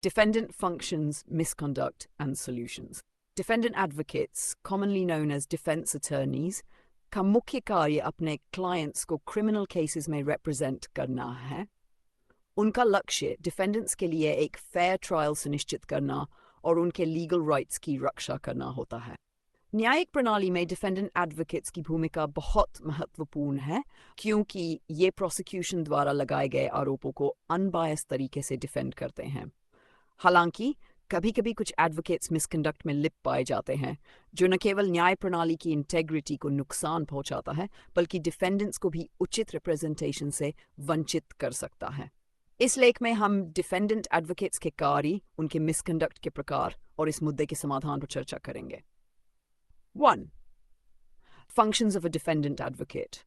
Defendant functions, misconduct, and solutions. Defendant advocates, commonly known as defense attorneys, का मुख्य कार्य अपने क्लाइंट्स को क्रिमिनल केसेस में रिप्रेजेंट करना है। उनका लक्ष्य डिफेंडेंट्स के लिए एक फेयर ट्रायल सुनिश्चित करना और उनके लीगल राइट्स की रक्षा करना होता है। न्यायिक प्रणाली में डिफेंडेंट एडवोकेट्स की भूमिका बहुत महत्वपूर्ण है, क्योंकि ये प्रोसिक्यूशन द्वारा लगाए गए आरोपों को अनबायस्ड तरीके से डिफेंड करते हैं। हालांकि कभी कभी कुछ एडवोकेट्स मिसकंडक्ट में लिप्त पाए जाते हैं, जो न केवल न्याय प्रणाली की इंटेग्रिटी को नुकसान पहुंचाता है, बल्कि डिफेंडेंट्स को भी उचित रिप्रेजेंटेशन से वंचित कर सकता है। इस लेख में हम डिफेंडेंट एडवोकेट्स के कार्य, उनके मिसकंडक्ट के प्रकार और इस मुद्दे के समाधान पर चर्चा करेंगे। 1. Functions of a defendant advocate.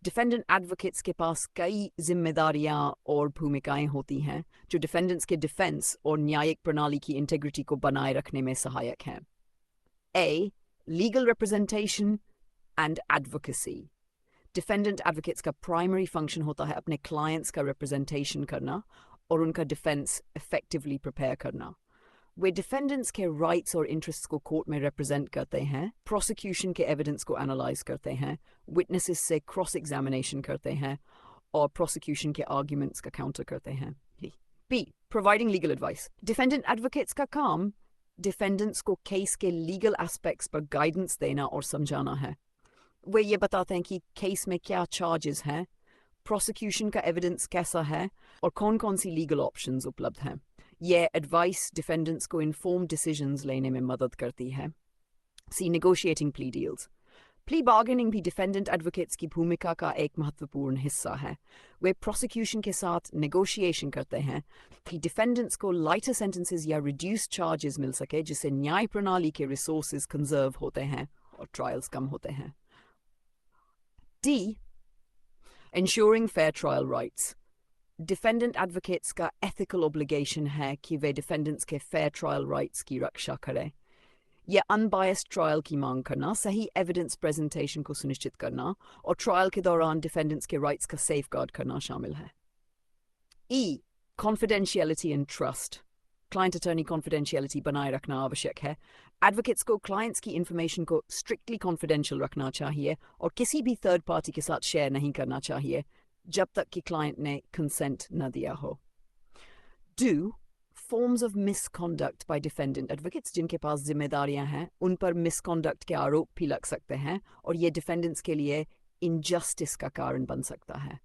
Defendant advocates के पास कई जिम्मेदारियां और भूमिकाएं होती हैं जो डिफेंडेंट्स के डिफेंस और न्यायिक प्रणाली की इंटेग्रिटी को बनाए रखने में सहायक हैं। A. Legal representation and advocacy. Defendant advocates का प्राइमरी फंक्शन होता है अपने क्लाइंट्स का रिप्रेजेंटेशन करना और उनका डिफेंस इफेक्टिवली प्रिपेयर करना। वे डिफेंडेंट्स के राइट्स और इंटरेस्ट्स को कोर्ट में रिप्रेजेंट करते हैं, प्रोसिक्यूशन के एविडेंस को एनालाइज करते हैं, विटनेसेस से क्रॉस एग्जामिनेशन करते हैं और प्रोसिक्यूशन के आर्ग्यूमेंट्स का काउंटर करते हैं। B. Providing legal advice. Defendant advocates का काम डिफेंडेंट्स को केस के लीगल एस्पेक्ट्स पर गाइडेंस देना और समझाना है। वे ये बताते हैं कि केस में क्या चार्जेस हैं, प्रोसिक्यूशन का एविडेंस कैसा है और कौन कौन सी लीगल ऑप्शंस उपलब्ध हैं। यह एडवाइस डिफेंडेंट्स को इन्फॉर्म्ड डिसीजंस लेने में मदद करती है। C. Negotiating plea deals. Plea bargaining भी डिफेंडेंट एडवोकेट्स की भूमिका का एक महत्वपूर्ण हिस्सा है। वे प्रोसिक्यूशन के साथ नेगोशिएशन करते हैं कि डिफेंडेंट्स को लाइटर सेंटेंसेस या रिड्यूस्ड चार्जेस मिल सके, जिससे न्याय प्रणाली के रिसोर्सेज कंजर्व होते हैं और ट्रायल्स कम होते हैं। D. Ensuring fair trial rights. Defendant advocates का एथिकल ऑब्लिगेशन है कि वे डिफेंडेंट्स के फेयर ट्रायल राइट्स की रक्षा करें। यह अनबायस्ड ट्रायल की मांग करना, सही एविडेंस प्रेजेंटेशन को सुनिश्चित करना और ट्रायल के दौरान डिफेंडेंट्स के राइट्स का सेफगार्ड करना शामिल है। E. Confidentiality and trust. Client attorney confidentiality बनाए रखना आवश्यक है। एडवोकेट्स को क्लाइंट्स की इंफॉर्मेशन को स्ट्रिक्टली कॉन्फिडेंशियल रखना चाहिए और किसी भी थर्ड पार्टी के साथ शेयर नहीं करना चाहिए जब तक कि क्लाइंट ने कंसेंट न दिया हो। Do. Forms of misconduct by defendant advocates. जिनके पास जिम्मेदारियां हैं, उन पर मिसकॉन्डक्ट के आरोप भी लग सकते हैं और ये डिफेंडेंट्स के लिए इनजस्टिस का कारण बन सकता है।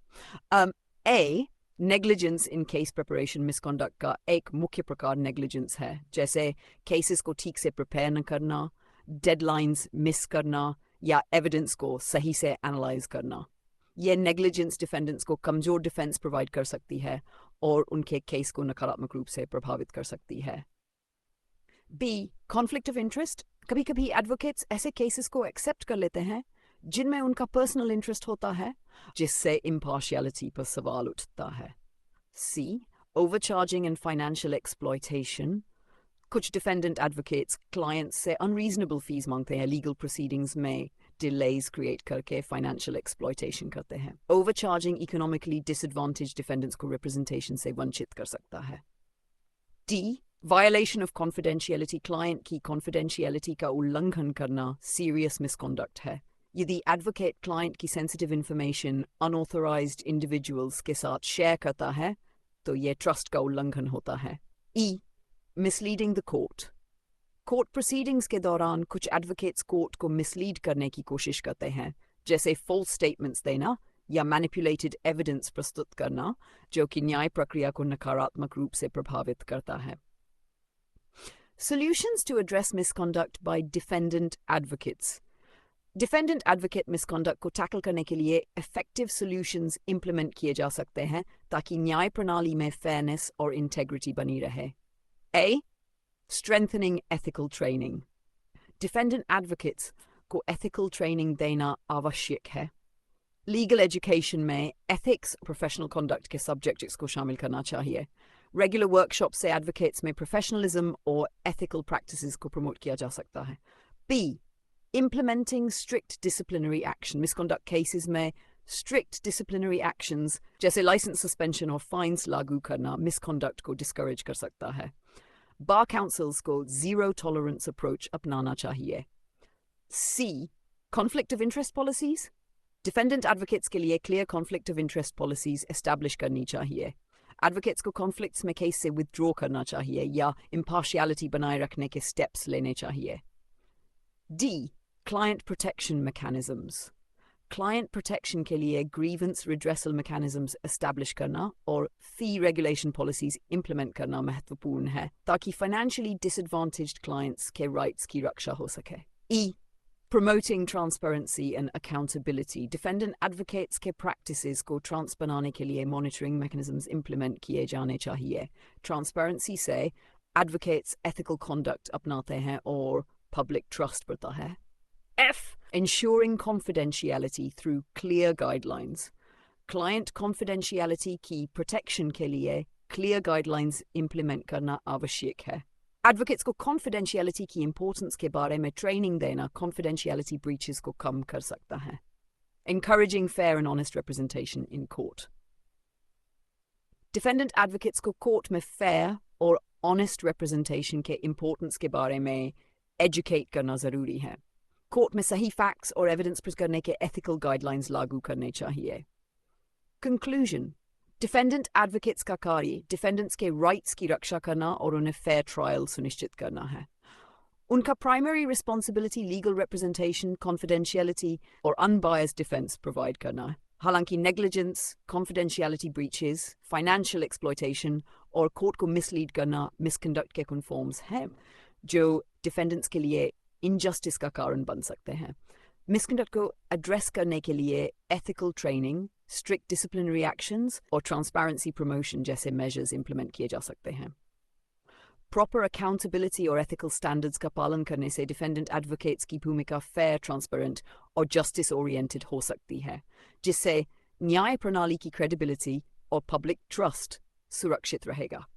A. Negligence in case preparation. Misconduct का एक मुख्य प्रकार नेग्लिजेंस है, जैसे केसेस को ठीक से प्रिपेयर न करना, डेडलाइंस मिस करना या एविडेंस को सही से एनालाइज करना। यह नेग्लिजेंस डिफेंडेंट्स को कमजोर डिफेंस प्रोवाइड कर सकती है और उनके केस को नकारात्मक रूप से प्रभावित कर सकती है। B. Conflict of interest. कभी कभी एडवोकेट्स ऐसे केसेस को एक्सेप्ट कर लेते हैं जिनमें उनका पर्सनल इंटरेस्ट होता है, जिससे इम्पार्शियलिटी पर सवाल उठता है। C. Overcharging and financial exploitation. कुछ डिफेंडेंट एडवोकेट्स क्लाइंट्स से अनरीजनेबल फीस मांगते हैं, लीगल प्रोसीडिंग्स में डिलेज क्रिएट करके फाइनेंशियल एक्सप्लॉयटेशन करते हैं। ओवरचार्जिंग इकोनॉमिकली डिसएडवांटेज डिफेंडेंट्स को रिप्रेजेंटेशन से वंचित कर सकता है। D. Violation of confidentiality. Client की कॉन्फिडेंशियलिटी का उल्लंघन करना सीरियस मिसकॉन्डक्ट है। यदि एडवोकेट क्लाइंट की सेंसिटिव इंफॉर्मेशन अनऑथराइज्ड इंडिविजुअल्स के साथ शेयर करता है तो यह ट्रस्ट का उल्लंघन होता है। E. Misleading the court. Court proceedings के दौरान कुछ एडवोकेट्स कोर्ट को मिसलीड करने की कोशिश करते हैं, जैसे फॉल्स स्टेटमेंट्स देना या मैनिपुलेटेड एविडेंस प्रस्तुत करना, जो कि न्याय प्रक्रिया को नकारात्मक रूप से प्रभावित करता है। Solutions to address misconduct by defendant advocates. Defendant advocate misconduct को टैकल करने के लिए इफेक्टिव सॉल्यूशंस इंप्लीमेंट किए जा सकते हैं ताकि न्याय प्रणाली में फेयरनेस और इंटेग्रिटी बनी रहे। A. Strengthening ethical training. Defendant advocates को एथिकल ट्रेनिंग देना आवश्यक है। लीगल एजुकेशन में एथिक्स, प्रोफेशनल कॉन्डक्ट के सब्जेक्ट्स को शामिल करना चाहिए। रेगुलर वर्कशॉप से एडवोकेट्स में प्रोफेशनलिज्म और एथिकल प्रैक्टिसेस को प्रमोट किया जा सकता है। B. Implementing strict disciplinary action. Misconduct cases में स्ट्रिक्ट डिसिप्लिनरी एक्शंस जैसे लाइसेंस सस्पेंशन और फाइन्स लागू करना मिसकंडक्ट को डिस्करेज कर सकता है। बार काउंसिल्स को जीरो टॉलरेंस अप्रोच अपनाना चाहिए। C, conflict of interest policies. Defendant advocates के लिए clear conflict of interest policies establish करनी चाहिए। एडवोकेट्स को कॉन्फ्लिक्ट्स में केस से विथड्रॉ करना चाहिए या इम्पार्शियलिटी बनाए रखने के स्टेप्स लेने चाहिए। D, client protection mechanisms. Client protection के लिए ग्रीवेंस रिड्रेसल मैकेनिज्म्स एस्टैब्लिश करना और फी रेगुलेशन पॉलिसीज इंप्लीमेंट करना महत्वपूर्ण है ताकि फाइनेंशियली डिसएडवांटेज्ड क्लाइंट्स के राइट्स की रक्षा हो सके। E, promoting transparency and accountability. Defendant advocates के प्रैक्टिसेस को ट्रांस बनाने के लिए मॉनिटरिंग मैकेनिज्म्स इंप्लीमेंट किए जाने चाहिए। ट्रांसपेरेंसी से एडवोकेट्स एथिकल कॉन्डक्ट अपनाते हैं और पब्लिक ट्रस्ट बढ़ता है। F, ensuring confidentiality through clear guidelines. Client confidentiality की protection के लिए clear guidelines implement करना आवश्यक है। Advocates को confidentiality की importance के बारे में training देना confidentiality breaches को कम कर सकता है। Encouraging fair and honest representation in court. Defendant advocates को court में fair और honest representation के importance के बारे में educate करना ज़रूरी है। कोर्ट में सही फैक्ट्स और एविडेंस प्रेजेंट करने के एथिकल गाइडलाइंस लागू करने चाहिए। कंक्लूजन, डिफेंडेंट एडवोकेट्स का कार्य डिफेंडेंट्स के राइट्स की रक्षा करना और उन्हें फेयर ट्रायल सुनिश्चित करना है। उनका primary responsibility legal representation, confidentiality और अनबायस्ड डिफेंस प्रोवाइड करना है। हालांकि negligence, confidentiality breaches, financial exploitation और कोर्ट को मिसलीड करना मिसकंडक्ट के कन्फॉर्म्स हैं जो डिफेंडेंट्स के लिए इनजस्टिस का कारण बन सकते हैं। मिसकंडक्ट को एड्रेस करने के लिए ethical training, strict disciplinary actions और ट्रांसपेरेंसी प्रमोशन जैसे मेजर्स इंप्लीमेंट किए जा सकते हैं। प्रॉपर अकाउंटेबिलिटी और एथिकल स्टैंडर्ड्स का पालन करने से डिफेंडेंट एडवोकेट्स की भूमिका फेयर, ट्रांसपेरेंट और जस्टिस ओरिएंटेड हो सकती है, जिससे न्याय प्रणाली की क्रेडिबिलिटी और पब्लिक ट्रस्ट सुरक्षित रहेगा।